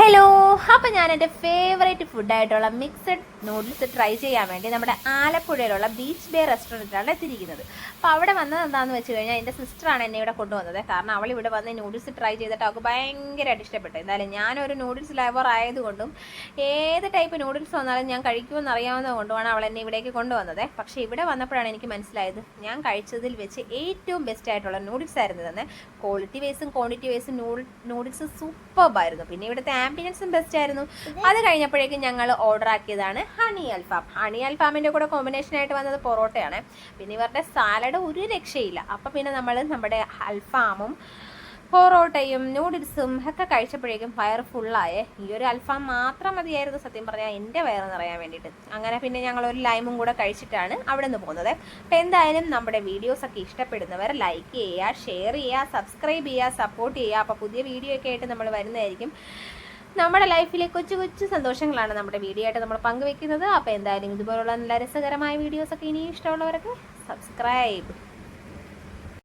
Hello, അപ്പോൾ ഞാൻ എൻ്റെ ഫേവറേറ്റ് ഫുഡായിട്ടുള്ള മിക്സഡ് നൂഡിൽസ് ട്രൈ ചെയ്യാൻ വേണ്ടി നമ്മുടെ ആലപ്പുഴയിലുള്ള ബീച്ച് ബേ റെസ്റ്റോറൻറ്റിലാണ് എത്തിയിരിക്കുന്നത്. അപ്പോൾ അവിടെ വന്നത് എന്താണെന്ന് വെച്ച് കഴിഞ്ഞാൽ എൻ്റെ സിസ്റ്ററാണ് എന്നെ ഇവിടെ കൊണ്ടുവന്നത്. കാരണം അവൾ ഇവിടെ വന്ന് നൂഡിൽസ് ട്രൈ ചെയ്തിട്ട് അവൾക്ക് ഭയങ്കരമായിട്ട് ഇഷ്ടപ്പെട്ടു. എന്തായാലും ഞാനൊരു നൂഡിൽസ് ലവർ ആയതുകൊണ്ടും ഏത് ടൈപ്പ് നൂഡിൽസ് വന്നാലും ഞാൻ കഴിക്കുമെന്ന് അറിയാവുന്നത് കൊണ്ടുമാണ് അവൾ എന്നെ ഇവിടേക്ക് കൊണ്ടുവന്നത്. പക്ഷേ ഇവിടെ വന്നപ്പോഴാണ് എനിക്ക് മനസ്സിലായത് ഞാൻ കഴിച്ചതിൽ വെച്ച് ഏറ്റവും ബെസ്റ്റ് ആയിട്ടുള്ള നൂഡിൽസ് ആയിരുന്നു തന്നെ. ക്വാളിറ്റി വൈസും ക്വാണ്ടിറ്റി വൈസും നൂഡിൽസ് സൂപ്പർബായിരുന്നു. പിന്നെ ഇവിടുത്തെ ആംബിയൻസും ബെസ്റ്റ് ആയിരുന്നു. അത് കഴിഞ്ഞപ്പോഴേക്കും ഞങ്ങൾ ഓർഡർ ആക്കിയതാണ് ഹണി അൽഫാം. ഹണി അൽഫാമിൻ്റെ കൂടെ കോമ്പിനേഷനായിട്ട് വന്നത് പൊറോട്ടയാണ്. പിന്നെ ഇവരുടെ സാലഡ് ഒരു രക്ഷയില്ല. അപ്പം പിന്നെ നമ്മൾ നമ്മുടെ അൽഫാമും പൊറോട്ടയും നൂഡിൽസും ഒക്കെ കഴിച്ചപ്പോഴേക്കും വയറ് ഫുള്ളായേ. ഈ ഒരു അൽഫാം മാത്രം മതിയായിരുന്നു സത്യം പറഞ്ഞാൽ എൻ്റെ വയറ് നിറയാൻ വേണ്ടിയിട്ട്. അങ്ങനെ പിന്നെ ഞങ്ങളൊരു ലൈമും കൂടെ കഴിച്ചിട്ടാണ് അവിടെ നിന്ന് പോകുന്നത്. അപ്പോൾ എന്തായാലും നമ്മുടെ വീഡിയോസൊക്കെ ഇഷ്ടപ്പെടുന്നവർ ലൈക്ക് ചെയ്യുക, ഷെയർ ചെയ്യുക, സബ്സ്ക്രൈബ് ചെയ്യുക, സപ്പോർട്ട് ചെയ്യുക. അപ്പോൾ പുതിയ വീഡിയോ ഒക്കെ ആയിട്ട് നമ്മൾ വരുന്നതായിരിക്കും. നമ്മുടെ ലൈഫിലെ കൊച്ചു കൊച്ചു സന്തോഷങ്ങളാണ് നമ്മുടെ വീഡിയോ ആയിട്ട് നമ്മൾ പങ്കുവെക്കുന്നത്. അപ്പോൾ എന്തായാലും ഇതുപോലുള്ള നല്ല രസകരമായ വീഡിയോസൊക്കെ ഇനിയും ഇഷ്ടമുള്ളവരൊക്കെ സബ്സ്ക്രൈബ്